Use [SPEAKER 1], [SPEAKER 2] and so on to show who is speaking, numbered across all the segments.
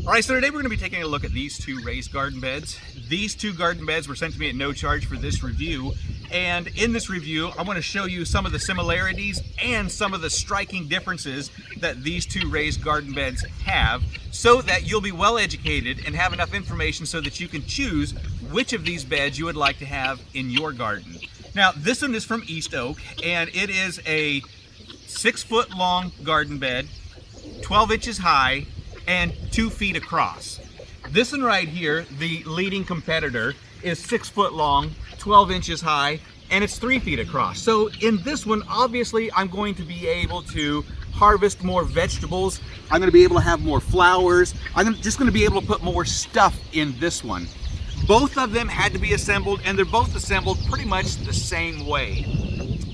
[SPEAKER 1] All right, so today we're going to be taking a look at these two raised garden beds. These two garden beds were sent to me at no charge for this review. And in this review, I want to show you some of the similarities and some of the striking differences that these two raised garden beds have, so that you'll be well educated and have enough information so that you can choose which of these beds you would like to have in your garden. Now, this one is from East Oak, and it is a 6-foot long garden bed, 12 inches high, and 2 feet across. This one right here, the leading competitor, is 6 foot long, 12 inches high, and it's 3 feet across. So in this one, obviously, I'm going to be able to harvest more vegetables. I'm going to be able to have more flowers. I'm just going to be able to put more stuff in this one. Both of them had to be assembled, and they're both assembled pretty much the same way.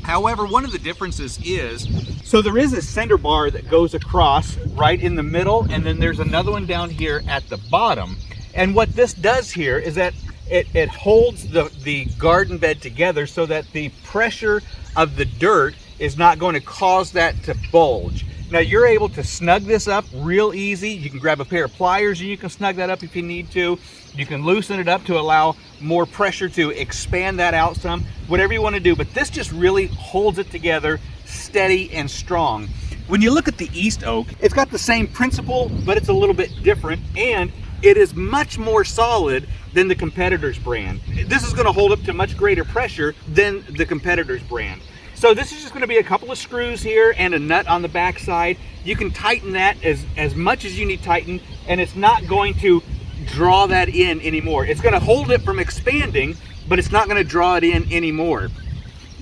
[SPEAKER 1] However, one of the differences is, so there is a center bar that goes across right in the middle, and then there's another one down here at the bottom. And what this does here is that it holds the garden bed together so that the pressure of the dirt is not going to cause that to bulge. Now, you're able to snug this up real easy. You can grab a pair of pliers and you can snug that up if you need to. You can loosen it up to allow more pressure to expand that out some, whatever you want to do. But this just really holds it together steady and strong. When you look at the East Oak, it's got the same principle, but it's a little bit different, and it is much more solid than the competitor's brand. This is going to hold up to much greater pressure than the competitor's brand. So this is just going to be a couple of screws here and a nut on the back side. You can tighten that as much as you need tightened, and it's not going to draw that in anymore. It's going to hold it from expanding, but it's not going to draw it in anymore.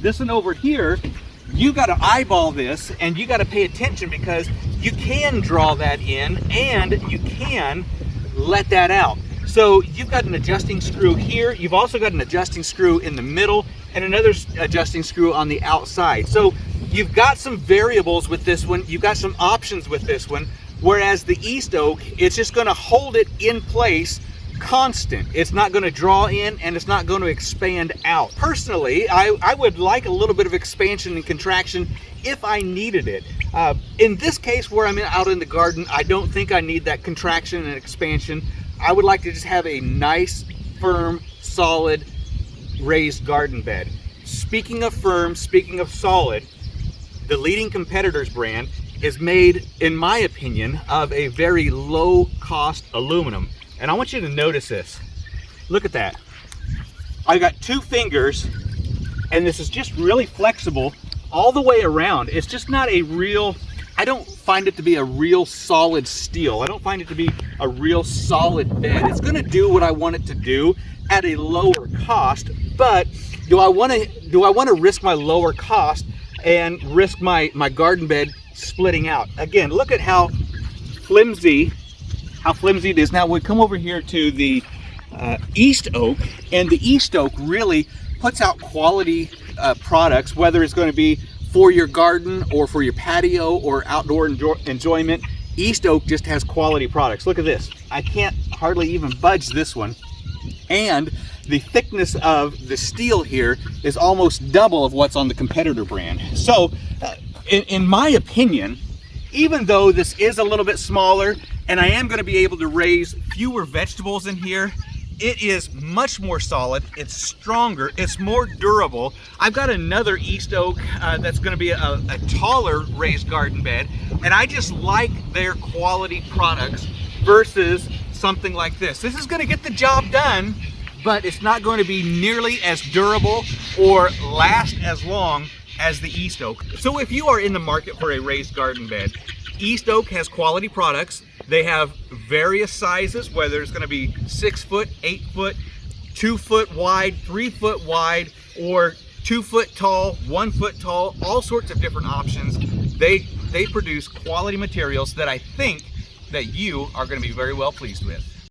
[SPEAKER 1] This one over here, you got to eyeball this, and you got to pay attention, because you can draw that in and you can let that out. So you've got an adjusting screw here. You've also got an adjusting screw in the middle and another adjusting screw on the outside. So you've got some variables with this one. You've got some options with this one. Whereas the East Oak, it's just going to hold it in place constant. It's not going to draw in, and it's not going to expand out. Personally, I would like a little bit of expansion and contraction if I needed it. In this case, where I'm out in the garden, I don't think I need that contraction and expansion. I would like to just have a nice, firm, solid raised garden bed. Speaking of firm, speaking of solid, the leading competitor's brand is made, in my opinion, of a very low cost aluminum. And I want you to notice this. Look at that. I got 2 fingers, and this is just really flexible all the way around. It's just not a real, I don't find it to be a real solid steel. I don't find it to be a real solid bed. It's gonna do what I want it to do at a lower cost, but do I wanna risk my lower cost and risk my garden bed splitting out? Again, look at how flimsy it is. Now we come over here to the East Oak, and the East Oak really puts out quality products, whether it's going to be for your garden or for your patio or outdoor enjoyment. East Oak just has quality products. Look at this. I can't hardly even budge this one. And the thickness of the steel here is almost double of what's on the competitor brand. So in my opinion, even though this is a little bit smaller and I am going to be able to raise fewer vegetables in here, it is much more solid, it's stronger, it's more durable. I've got another East Oak that's going to be a taller raised garden bed, and I just like their quality products versus something like this. This is going to get the job done, but it's not going to be nearly as durable or last as long as the East Oak. So if you are in the market for a raised garden bed, East Oak has quality products. They have various sizes, whether it's going to be 6 foot, 8 foot, 2 foot wide, 3 foot wide, or 2 foot tall, 1 foot tall, all sorts of different options. They produce quality materials that I think that you are going to be very well pleased with.